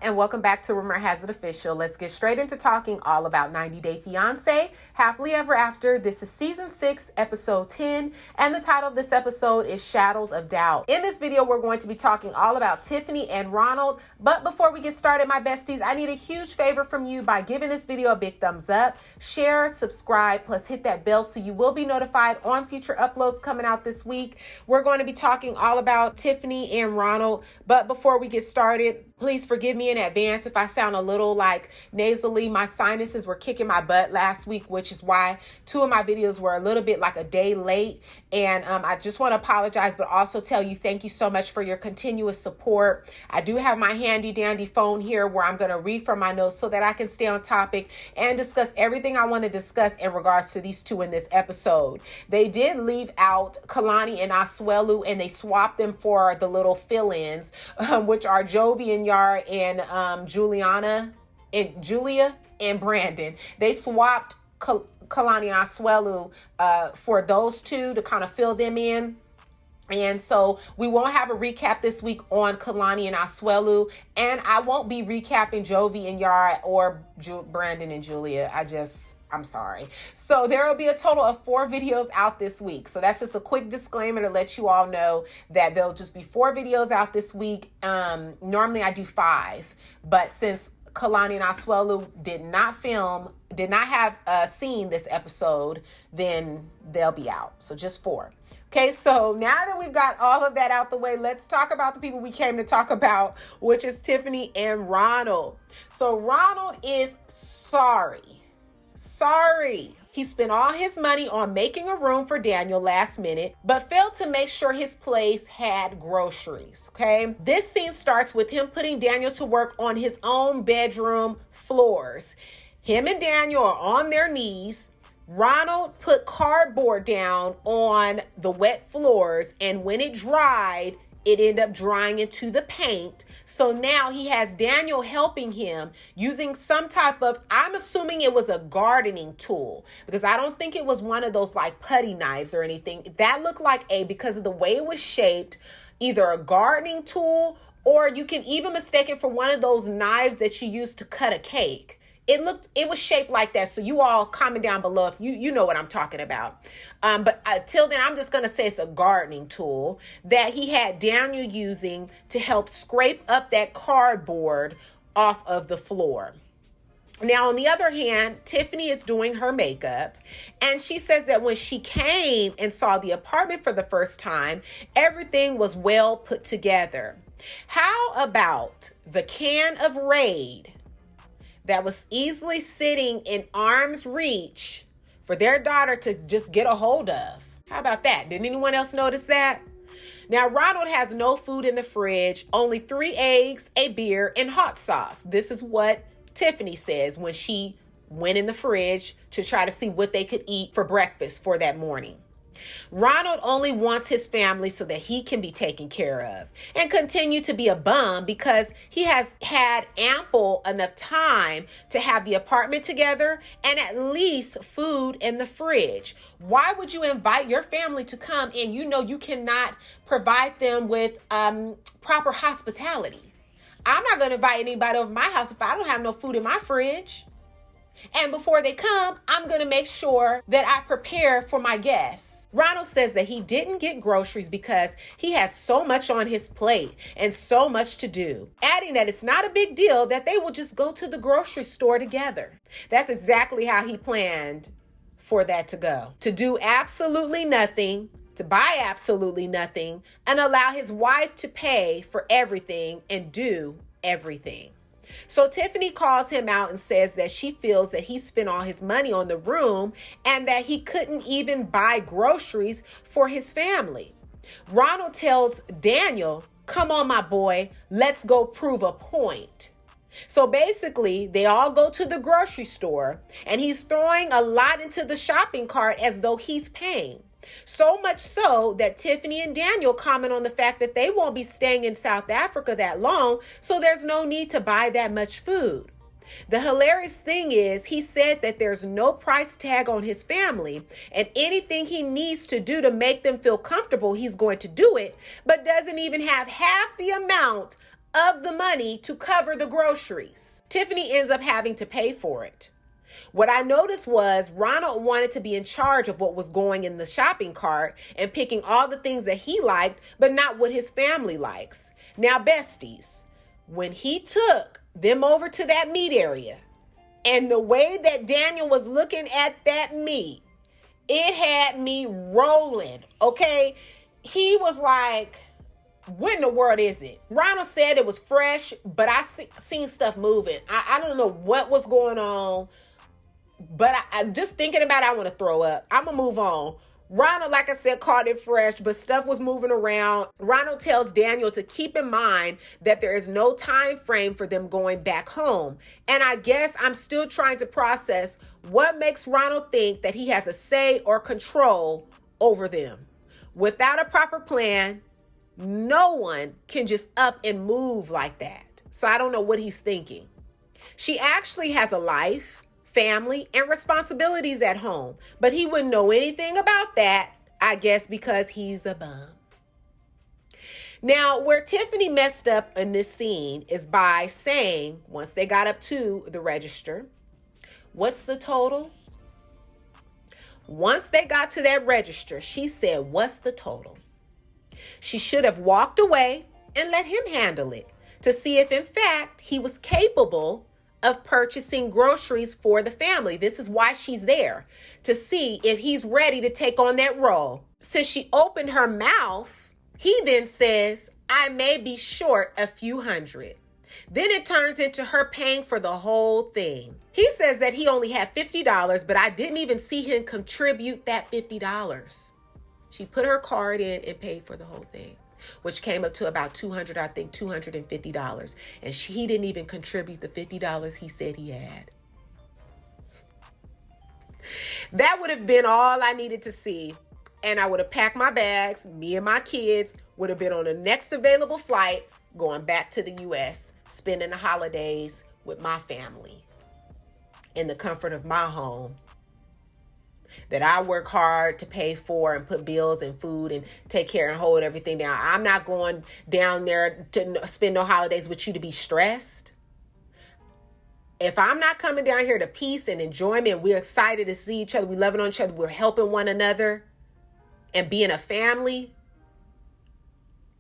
and welcome back to Rumor Has It Official. Let's get straight into talking all about 90 Day Fiance, Happily Ever After. This is season 6, episode 10, and the title of this episode is Shadows of Doubt. In this video, we're going to be talking all about Tiffany and Ronald, but before we get started, my besties, I need a huge favor from you by giving this video a big thumbs up, share, subscribe, plus hit that bell so you will be notified on future uploads coming out this week. We're going to be talking all about Tiffany and Ronald, but before we get started, please forgive me in advance if I sound a little like nasally. My sinuses were kicking my butt last week, which is why 2 of my videos were a little bit like a day late. And I just want to apologize, but also tell you thank you so much for your continuous support. I do have my handy dandy phone here where I'm going to read from my notes so that I can stay on topic and discuss everything I want to discuss in regards to these 2 in this episode. They did leave out Kalani and Asuelu, and they swapped them for the little fill-ins, which are Jovi and Yara and Julia and Brandon. They swapped Kalani and Asuelu for those 2 to kind of fill them in. And so we won't have a recap this week on Kalani and Asuelu, and I won't be recapping Jovi and Yara or Brandon and Julia. I'm sorry. So there will be a total of 4 videos out this week. So that's just a quick disclaimer to let you all know that there'll just be 4 videos out this week. Normally I do 5, but since Kalani and Asuelu did not have seen this episode, then they'll be out. So just 4. Okay, so now that we've got all of that out the way, let's talk about the people we came to talk about, which is Tiffany and Ronald. So Ronald is sorry. He spent all his money on making a room for Daniel last minute, but failed to make sure his place had groceries, okay? This scene starts with him putting Daniel to work on his own bedroom floors. Him and Daniel are on their knees. Ronald put cardboard down on the wet floors, and when it dried, it ended up drying into the paint. So now he has Daniel helping him using some type of, I'm assuming it was a gardening tool, because I don't think it was one of those like putty knives or anything. That looked like because of the way it was shaped, either a gardening tool, or you can even mistake it for one of those knives that you use to cut a cake. It was shaped like that. So you all comment down below if you know what I'm talking about. But till then, I'm just going to say it's a gardening tool that he had Daniel using to help scrape up that cardboard off of the floor. Now, on the other hand, Tiffany is doing her makeup, and she says that when she came and saw the apartment for the first time, everything was well put together. How about the can of Raid that was easily sitting in arm's reach for their daughter to just get a hold of? How about that? Did anyone else notice that? Now, Ronald has no food in the fridge, only 3 eggs, a beer, and hot sauce. This is what Tiffany says when she went in the fridge to try to see what they could eat for breakfast for that morning. Ronald only wants his family so that he can be taken care of and continue to be a bum because he has had ample enough time to have the apartment together and at least food in the fridge. Why would you invite your family to come and you know you cannot provide them with proper hospitality? I'm not going to invite anybody over my house if I don't have no food in my fridge. And before they come, I'm going to make sure that I prepare for my guests. Ronald says that he didn't get groceries because he has so much on his plate and so much to do, adding that it's not a big deal that they will just go to the grocery store together. That's exactly how he planned for that to go. To do absolutely nothing, to buy absolutely nothing, and allow his wife to pay for everything and do everything. So Tiffany calls him out and says that she feels that he spent all his money on the room and that he couldn't even buy groceries for his family. Ronald tells Daniel, "Come on, my boy, let's go prove a point." So basically, they all go to the grocery store and he's throwing a lot into the shopping cart as though he's paying. So much so that Tiffany and Daniel comment on the fact that they won't be staying in South Africa that long, so there's no need to buy that much food. The hilarious thing is he said that there's no price tag on his family and anything he needs to do to make them feel comfortable, he's going to do it, but doesn't even have half the amount of the money to cover the groceries. Tiffany ends up having to pay for it. What I noticed was Ronald wanted to be in charge of what was going in the shopping cart and picking all the things that he liked, but not what his family likes. Now, besties, when he took them over to that meat area and the way that Daniel was looking at that meat, it had me rolling, okay? He was like, what in the world is it? Ronald said it was fresh, but I seen stuff moving. I don't know what was going on, but I just thinking about it, I want to throw up. I'm going to move on. Ronald, like I said, caught it fresh, but stuff was moving around. Ronald tells Daniel to keep in mind that there is no time frame for them going back home. And I guess I'm still trying to process what makes Ronald think that he has a say or control over them. Without a proper plan, no one can just up and move like that. So I don't know what he's thinking. She actually has a life, family, and responsibilities at home, but he wouldn't know anything about that, I guess, because he's a bum. Now, where Tiffany messed up in this scene is by saying, once they got up to the register, what's the total? Once they got to that register, she said, what's the total? She should have walked away and let him handle it to see if, in fact, he was capable of purchasing groceries for the family. This is why she's there, to see if he's ready to take on that role. Since she opened her mouth, he then says, I may be short a few hundred. Then it turns into her paying for the whole thing. He says that he only had $50, but I didn't even see him contribute that $50. She put her card in and paid for the whole thing, which came up to about $250. And he didn't even contribute the $50 he said he had. That would have been all I needed to see. And I would have packed my bags. Me and my kids would have been on the next available flight, going back to the U.S., spending the holidays with my family in the comfort of my home that I work hard to pay for and put bills and food and take care and hold everything down. I'm not going down there to spend no holidays with you to be stressed. If I'm not coming down here to peace and enjoyment, we're excited to see each other, we loving on each other, we're helping one another and being a family.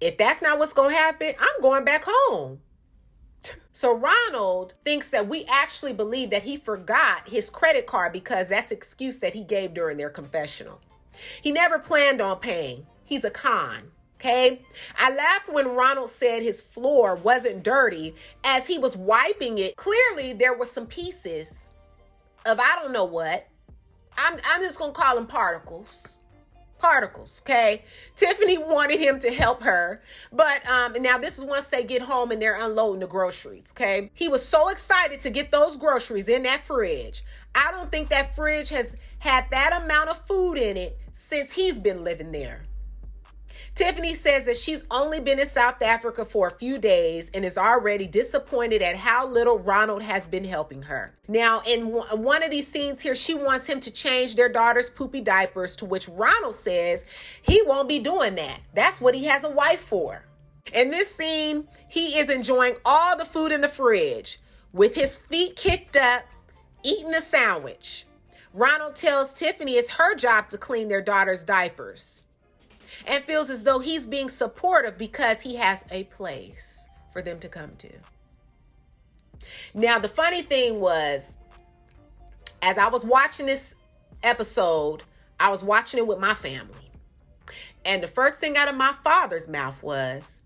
If that's not what's going to happen, I'm going back home. So Ronald thinks that we actually believe that he forgot his credit card because that's the excuse that he gave during their confessional. He never planned on paying. He's a con, okay? I laughed when Ronald said his floor wasn't dirty as he was wiping it. Clearly, there were some pieces of I don't know what. I'm just going to call them particles, okay? Tiffany wanted him to help her, but now this is once they get home and they're unloading the groceries, okay? He was so excited to get those groceries in that fridge. I don't think that fridge has had that amount of food in it since he's been living there. Tiffany says that she's only been in South Africa for a few days and is already disappointed at how little Ronald has been helping her. Now, in one of these scenes here, she wants him to change their daughter's poopy diapers, to which Ronald says he won't be doing that. That's what he has a wife for. In this scene, he is enjoying all the food in the fridge with his feet kicked up, eating a sandwich. Ronald tells Tiffany it's her job to clean their daughter's diapers, and feels as though he's being supportive because he has a place for them to come to. Now, the funny thing was, as I was watching this episode, I was watching it with my family. And the first thing out of my father's mouth was,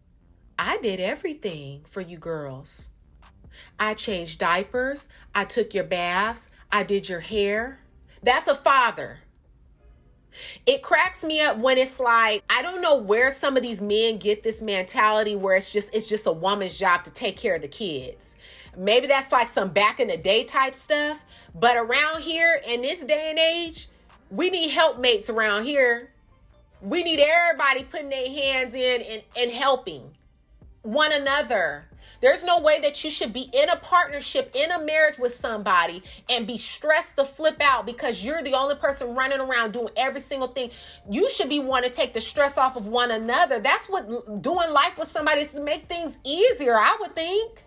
I did everything for you girls. I changed diapers. I took your baths. I did your hair. That's a father. It cracks me up when it's like, I don't know where some of these men get this mentality where it's just a woman's job to take care of the kids. Maybe that's like some back in the day type stuff. But around here in this day and age, we need helpmates around here. We need everybody putting their hands in and helping. one another. There's no way that you should be in a partnership, in a marriage with somebody and be stressed to flip out because you're the only person running around doing every single thing. You should be wanting to take the stress off of one another. That's what doing life with somebody is, to make things easier, I would think.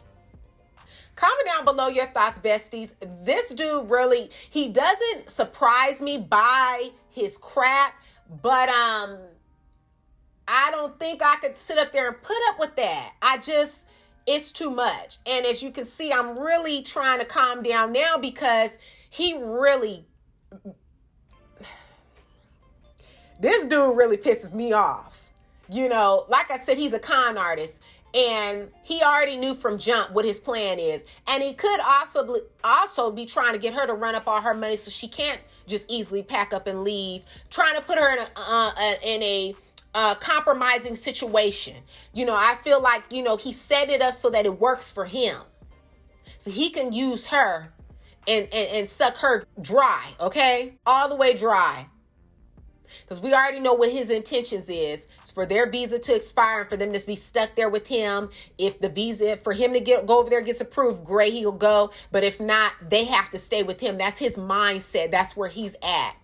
Comment down below your thoughts, besties. This dude really, he doesn't surprise me by his crap, but I don't think I could sit up there and put up with that. It's too much. And as you can see, I'm really trying to calm down now because this dude really pisses me off. You know, like I said, he's a con artist. And he already knew from jump what his plan is. And he could also be trying to get her to run up all her money so she can't just easily pack up and leave. Trying to put her in a compromising situation. You know, I feel like, you know, he set it up so that it works for him. So he can use her and suck her dry, okay? All the way dry. Because we already know what his intentions is. It's for their visa to expire and for them to be stuck there with him. If the visa, for him to go over there gets approved, great, he'll go. But if not, they have to stay with him. That's his mindset. That's where he's at.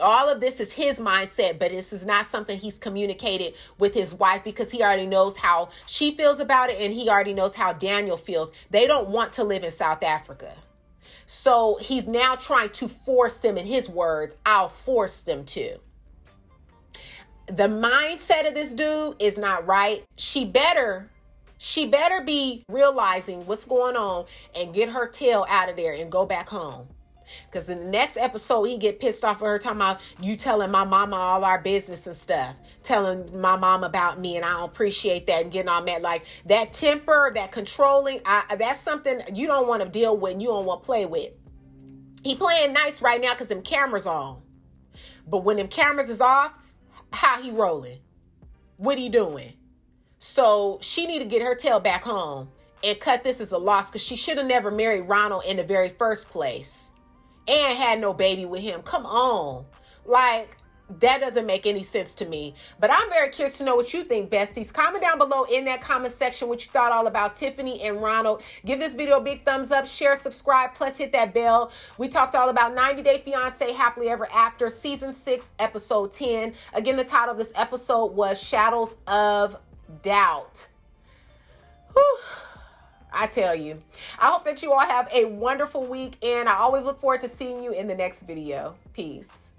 All of this is his mindset, but this is not something he's communicated with his wife because he already knows how she feels about it and he already knows how Daniel feels. They don't want to live in South Africa. So he's now trying to force them, in his words, I'll force them to. The mindset of this dude is not right. She better be realizing what's going on and get her tail out of there and go back home. Because in the next episode, he get pissed off at her talking about you telling my mama all our business and stuff. Telling my mom about me and I don't appreciate that and getting all mad. Like that temper, that controlling, that's something you don't want to deal with and you don't want to play with. He playing nice right now because them cameras on. But when them cameras is off, how he rolling? What he doing? So she need to get her tail back home and cut this as a loss because she should have never married Ronald in the very first place. And had no baby with him. Come on. Like, that doesn't make any sense to me. But I'm very curious to know what you think, besties. Comment down below in that comment section what you thought all about Tiffany and Ronald. Give this video a big thumbs up, share, subscribe, plus hit that bell. We talked all about 90 Day Fiance Happily Ever After, Season 6, Episode 10. Again, the title of this episode was Shadows of Doubt. Whew. I tell you, I hope that you all have a wonderful week, and I always look forward to seeing you in the next video. Peace.